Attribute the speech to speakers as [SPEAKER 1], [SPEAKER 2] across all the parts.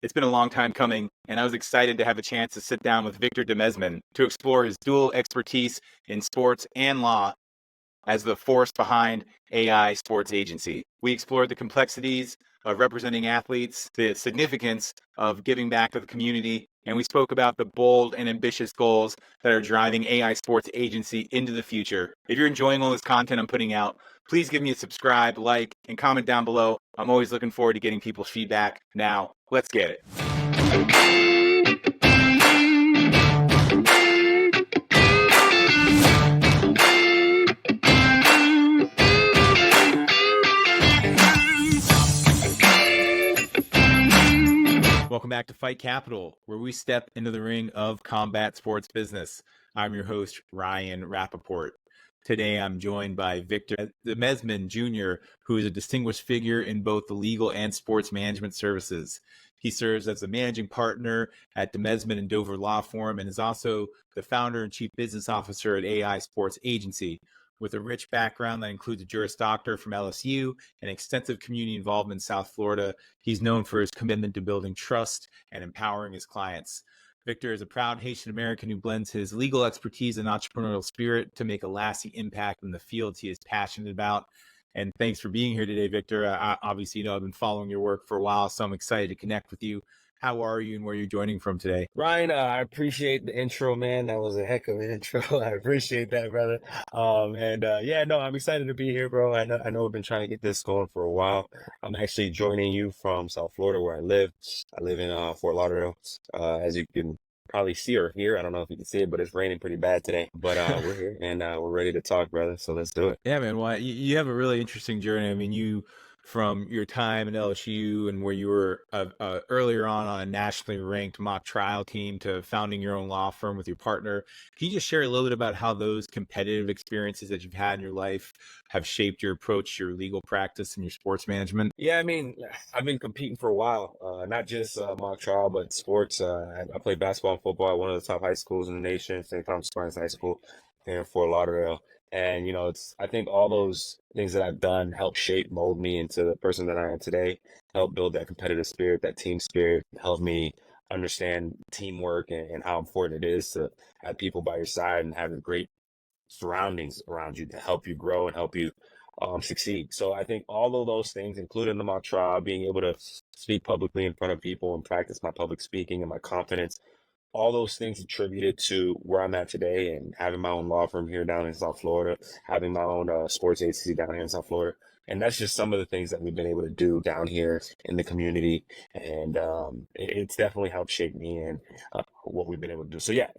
[SPEAKER 1] It's been a long time coming, and I was excited to have a chance to sit down with Victor Demesmin to explore his dual expertise in sports and law as the force behind AI Sports Agency. We explored the complexities of representing athletes, the significance of giving back to the community, and we spoke about the bold and ambitious goals that are driving AI Sports Agency into the future. If you're enjoying all this content I'm putting out, please give me a subscribe, like, and comment down below. I'm always looking forward to getting people's feedback. Now, let's get it. Welcome back to Fight Capital, where we step into the ring of combat sports business. I'm your host, Ryan Rapaport. Today, I'm joined by Victor Demesmin Jr., who is a distinguished figure in both the legal and sports management services. He serves as a managing partner at Demesmin and Dover Law Firm and is also the founder and chief business officer at AI Sports Agency. With a rich background that includes a Juris Doctor from LSU and extensive community involvement in South Florida, he's known for his commitment to building trust and empowering his clients. Victor is a proud Haitian American who blends his legal expertise and entrepreneurial spirit to make a lasting impact in the fields he is passionate about. And thanks for being here today, Victor. Obviously, I've been following your work for a while, so I'm excited to connect with you. How are you and where you're joining from today?
[SPEAKER 2] Ryan, I appreciate the intro, man. That was a heck of an intro. I appreciate that, brother. I'm excited to be here, bro. I know we've been trying to get this going for a while. I'm actually joining you from South Florida, where I live. I live in Fort Lauderdale. As you can probably see or hear, I don't know if you can see it, but it's raining pretty bad today. But we're here and we're ready to talk, brother. So let's do it.
[SPEAKER 1] Yeah, man. Well, you have a really interesting journey. I mean, you from your time at LSU and where you were earlier on a nationally ranked mock trial team to founding your own law firm with your partner. Can you just share a little bit about how those competitive experiences that you've had in your life have shaped your approach to your legal practice and your sports management?
[SPEAKER 2] Yeah, I mean, I've been competing for a while, not just mock trial, but sports. I played basketball and football at one of the top high schools in the nation, St. Thomas Aquinas High School here in Fort Lauderdale. And, I think all those things that I've done help shape, mold me into the person that I am today, help build that competitive spirit, that team spirit, help me understand teamwork and how important it is to have people by your side and have great surroundings around you to help you grow and help you succeed. So I think all of those things, including the mock trial, being able to speak publicly in front of people and practice my public speaking and my confidence, all those things attributed to where I'm at today and having my own law firm here down in South Florida, having my own sports agency down here in South Florida. And that's just some of the things that we've been able to do down here in the community. And it's definitely helped shape me and what we've been able to do. So, yeah,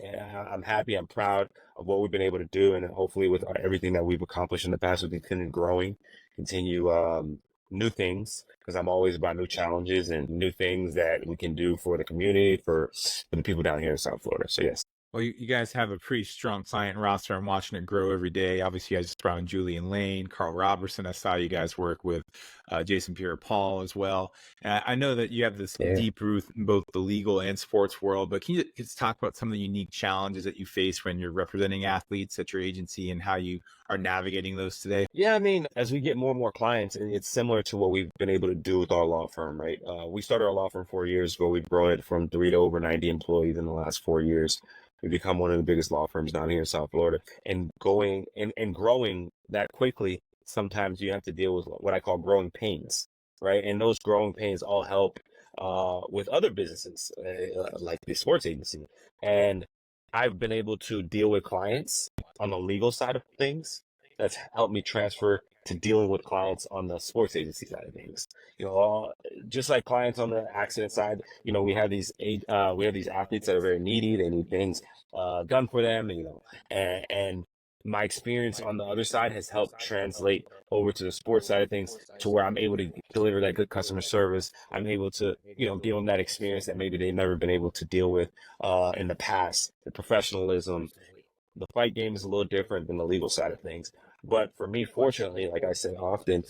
[SPEAKER 2] I'm happy. I'm proud of what we've been able to do. And hopefully with everything that we've accomplished in the past, we can continue growing, continue new things, because I'm always about new challenges and new things that we can do for the community, for the people down here in South Florida. So, yes.
[SPEAKER 1] Well, you guys have a pretty strong client roster. I'm watching it grow every day. Obviously, you guys just brought in Julian Lane, Carl Robertson. I saw you guys work with Jason Pierre-Paul as well. And I know that you have this deep root in both the legal and sports world, but can you just talk about some of the unique challenges that you face when you're representing athletes at your agency and how you are navigating those today?
[SPEAKER 2] Yeah, I mean, as we get more and more clients, it's similar to what we've been able to do with our law firm, right? We started our law firm 4 years ago. We've grown it from 3 to over 90 employees in the last 4 years. We've become one of the biggest law firms down here in South Florida. And going and growing that quickly, sometimes you have to deal with what I call growing pains, right? And those growing pains all help with other businesses like the sports agency. And I've been able to deal with clients on the legal side of things. That's helped me transfer to dealing with clients on the sports agency side of things. Just like clients on the accident side, we have these athletes that are very needy. They need things done for them, and my experience on the other side has helped translate over to the sports side of things to where I'm able to deliver that good customer service. I'm able to, give them that experience that maybe they've never been able to deal with in the past. The professionalism, the fight game is a little different than the legal side of things. But for me, fortunately, like I say often,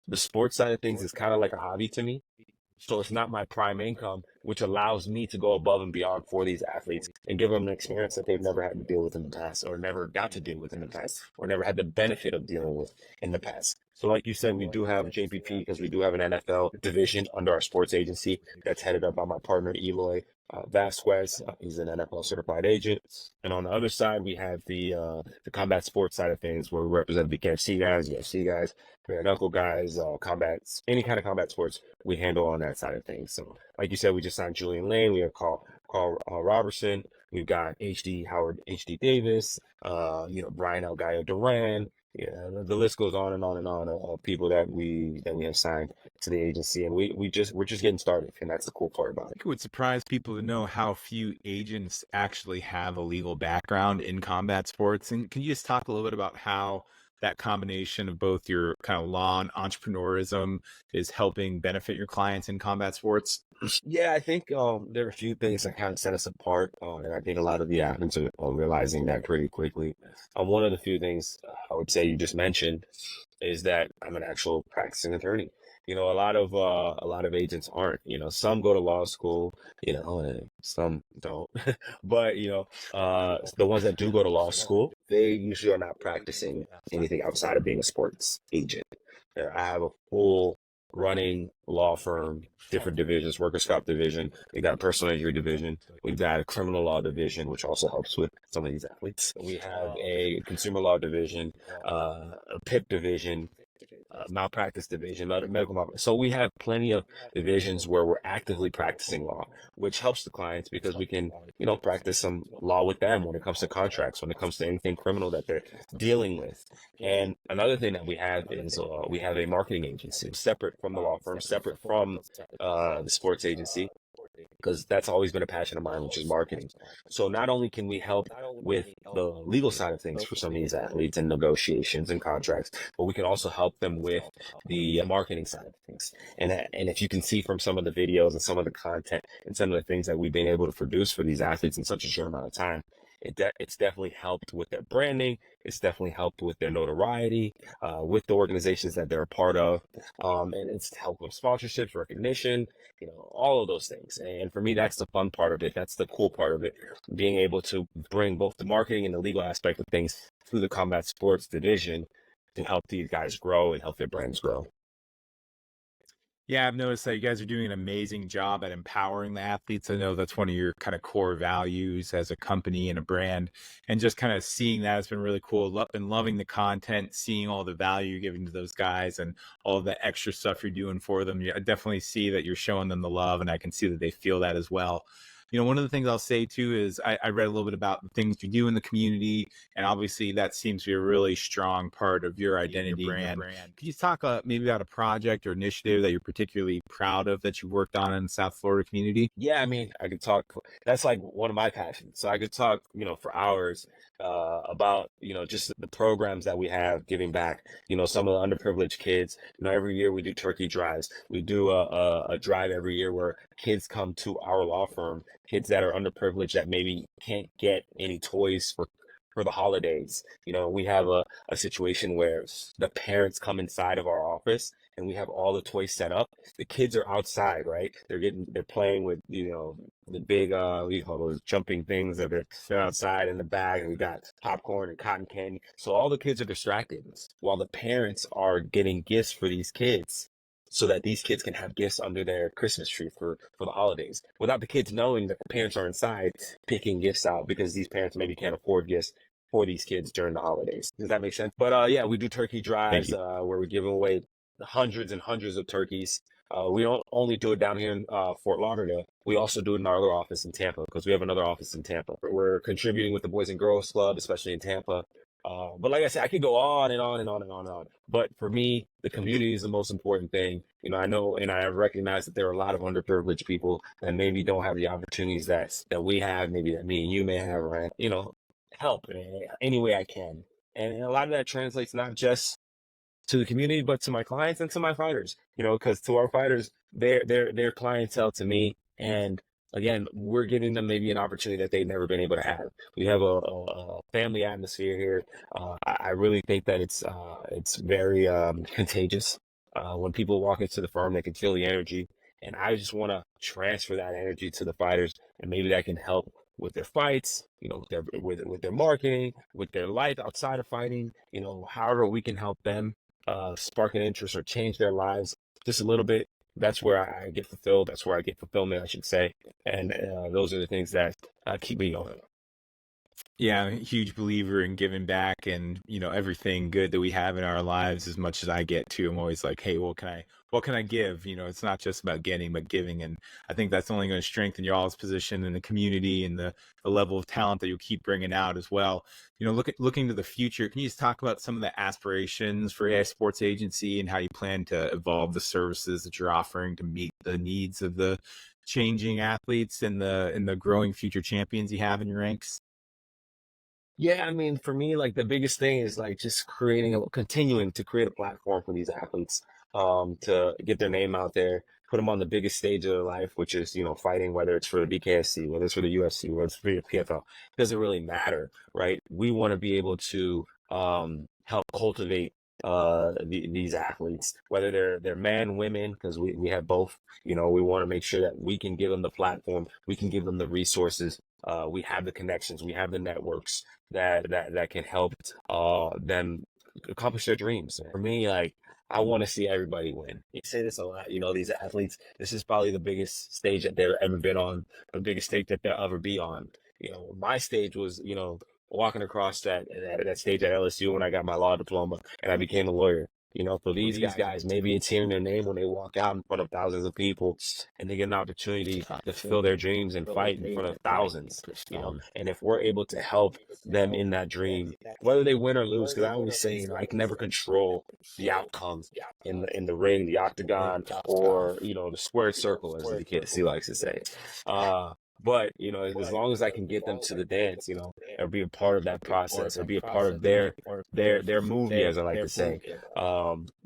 [SPEAKER 2] the sports side of things is kind of like a hobby to me. So it's not my prime income, which allows me to go above and beyond for these athletes and give them an experience that they've never had to deal with in the past, or never got to deal with in the past, or never had the benefit of dealing with in the past. So like you said, we do have JPP because we do have an NFL division under our sports agency that's headed up by my partner, Eloy Vasquez. He's an NFL certified agent. And on the other side, we have the combat sports side of things where we represent the KFC guys, UFC guys, bare knuckle guys, any kind of combat sports we handle on that side of things. So like you said, we just signed Julian Lane. We have Carl Robertson. We've got Howard HD Davis, Brian El Gallo Duran. Yeah, the list goes on and on and on of people that we have signed to the agency, and we're just getting started, and that's the cool part about
[SPEAKER 1] I
[SPEAKER 2] it.
[SPEAKER 1] think it would surprise people to know how few agents actually have a legal background in combat sports. And can you just talk a little bit about how that combination of both your kind of law and entrepreneurism is helping benefit your clients in combat sports?
[SPEAKER 2] Yeah, I think there are a few things that kind of set us apart, and I think a lot of the athletes are realizing that pretty quickly. One of the few things I would say you just mentioned is that I'm an actual practicing attorney. A lot of agents aren't. Some go to law school, and some don't. But the ones that do go to law school, they usually are not practicing anything outside of being a sports agent. I have a full running law firm, different divisions, workers' comp division. We got a personal injury division. We've got a criminal law division, which also helps with some of these athletes. We have a consumer law division, a PIP division, malpractice division, medical malpractice. So we have plenty of divisions where we're actively practicing law, which helps the clients because we can, practice some law with them when it comes to contracts, when it comes to anything criminal that they're dealing with. And another thing that we have is we have a marketing agency separate from the law firm, separate from the sports agency, because that's always been a passion of mine, which is marketing. So not only can we help with the legal side of things for some of these athletes and negotiations and contracts, but we can also help them with the marketing side of things. And if you can see from some of the videos and some of the content and some of the things that we've been able to produce for these athletes in such a short amount of time, it's definitely helped with their branding. It's definitely helped with their notoriety, with the organizations that they're a part of. And it's helped with sponsorships, recognition, all of those things. And for me, that's the fun part of it. That's the cool part of it. Being able to bring both the marketing and the legal aspect of things through the combat sports division to help these guys grow and help their brands grow.
[SPEAKER 1] Yeah, I've noticed that you guys are doing an amazing job at empowering the athletes. I know that's one of your kind of core values as a company and a brand. And just kind of seeing that has been really cool. Been loving the content, seeing all the value you're giving to those guys and all the extra stuff you're doing for them. I definitely see that you're showing them the love, and I can see that they feel that as well. One of the things I'll say too is I read a little bit about the things you do in the community, and obviously that seems to be a really strong part of your identity brand. Could you talk maybe about a project or initiative that you're particularly proud of that you worked on in the South Florida community?
[SPEAKER 2] Yeah, I mean, I could talk. That's like one of my passions. So I could talk, for hours about, just the programs that we have giving back. Some of the underprivileged kids. Every year we do turkey drives. We do a drive every year where kids come to our law firm, kids that are underprivileged that maybe can't get any toys for the holidays. We have a situation where the parents come inside of our office and we have all the toys set up. The kids are outside, right? They're playing with, the big, what do you call those jumping things that they're outside in the bag, and we got popcorn and cotton candy. So all the kids are distracted while the parents are getting gifts for these kids so that these kids can have gifts under their Christmas tree for the holidays without the kids knowing that the parents are inside picking gifts out because these parents maybe can't afford gifts for these kids during the holidays. Does that make sense? But yeah, we do turkey drives where we're giving away hundreds and hundreds of turkeys. We don't only do it down here in Fort Lauderdale. We also do it in our other office in Tampa because we have another office in Tampa. We're contributing with the Boys and Girls Club, especially in Tampa. But like I said, I could go on and on and on and on and on. But for me, the community is the most important thing. I know and I recognize that there are a lot of underprivileged people that maybe don't have the opportunities that we have, maybe that me and you may have, right? Help any way I can. And a lot of that translates not just to the community, but to my clients and to my fighters, because to our fighters, they're clientele to me. And again, we're giving them maybe an opportunity that they've never been able to have. We have a family atmosphere here. I really think that it's very contagious. When people walk into the firm, they can feel the energy. And I just want to transfer that energy to the fighters, and maybe that can help with their fights, with their marketing, with their life outside of fighting, however we can help them spark an interest or change their lives just a little bit, that's where I get fulfilled. That's where I get fulfillment, I should say. And those are the things that keep me going.
[SPEAKER 1] Yeah, I'm a huge believer in giving back and, everything good that we have in our lives as much as I get to. I'm always like, hey, what can I give? It's not just about getting, but giving. And I think that's only going to strengthen your all's position in the community and the level of talent that you'll keep bringing out as well. Looking to the future, can you just talk about some of the aspirations for AI Sports Agency and how you plan to evolve the services that you're offering to meet the needs of the changing athletes and the growing future champions you have in your ranks?
[SPEAKER 2] Yeah, I mean, for me, like the biggest thing is like just continuing to create a platform for these athletes, to get their name out there, put them on the biggest stage of their life, which is, fighting, whether it's for the BKSC, whether it's for the UFC, whether it's for the PFL, doesn't really matter, right? We want to be able to, help cultivate, these athletes, whether they're men, women, because we have both. We want to make sure that we can give them the platform, we can give them the resources, we have the connections, we have the networks that can help them accomplish their dreams. For me, like I want to see everybody win. You say this a lot, these athletes, this is probably the biggest stage that they've ever been on, the biggest stage that they'll ever be on. My stage was, walking across that stage at LSU when I got my law diploma and I became a lawyer. For these guys, maybe it's hearing their name when they walk out in front of thousands of people and they get an opportunity to fulfill their dreams and fight in front of thousands. And if we're able to help them in that dream, whether they win or lose, because I always say, I can never control the outcome in the ring, the octagon, or the squared circle, as the kid he likes to say. But as long as I can get them to the dance, or be a part of that process, or be a part of their movie, as I like to say,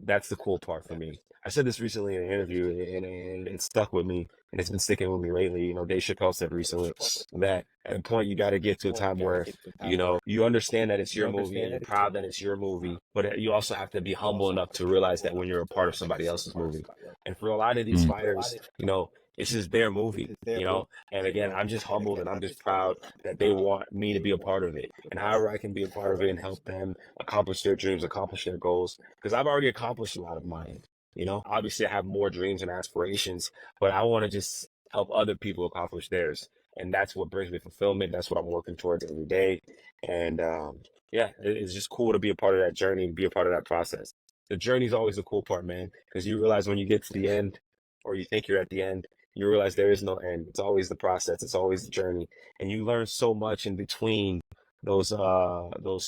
[SPEAKER 2] that's the cool part for me. I said this recently in an interview, and it stuck with me, and it's been sticking with me lately. Dave Chappelle said recently that at a point you got to get to a time where you understand that it's your movie and you're proud that it's your movie, but you also have to be humble enough to realize that when you're a part of somebody else's movie. And for a lot of these fighters, it's just their movie, and again, I'm just humbled and I'm just proud that they want me to be a part of it. And however I can be a part of it and help them accomplish their dreams, accomplish their goals, because I've already accomplished a lot of mine. Obviously I have more dreams and aspirations, but I want to just help other people accomplish theirs. And that's what brings me fulfillment. That's what I'm working towards every day. And yeah, it's just cool to be a part of that journey and be a part of that process. The journey is always the cool part, man, because you realize when you get to the end, or you think you're at the end, you realize there is no end. It's always the process. It's always the journey. And you learn so much in between those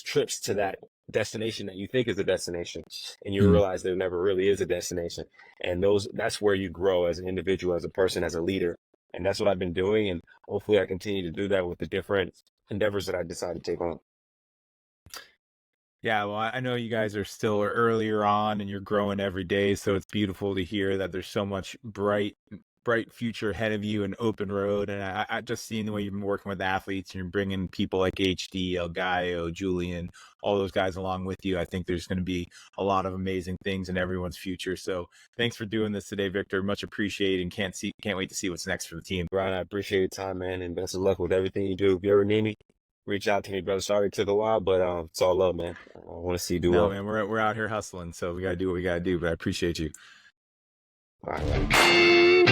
[SPEAKER 2] trips to that destination that you think is a destination. And you realize there never really is a destination. And that's where you grow as an individual, as a person, as a leader. And that's what I've been doing. And hopefully I continue to do that with the different endeavors that I decide to take on.
[SPEAKER 1] Yeah, well, I know you guys are still earlier on and you're growing every day, so it's beautiful to hear that there's so much bright future ahead of you, an open road. And I just seen the way you've been working with athletes and you're bringing people like HD, El Gallo, Julian, all those guys along with you. I think there's going to be a lot of amazing things in everyone's future. So thanks for doing this today, Victor. Much appreciated, and can't wait to see what's next for the team.
[SPEAKER 2] Brian, I appreciate your time, man, and best of luck with everything you do. If you ever need me, reach out to me, brother. Sorry it took a while, but it's all love, man. I want to see you do well.
[SPEAKER 1] No, man, we're out here hustling, so we gotta do what we gotta do. But I appreciate you.
[SPEAKER 2] All right.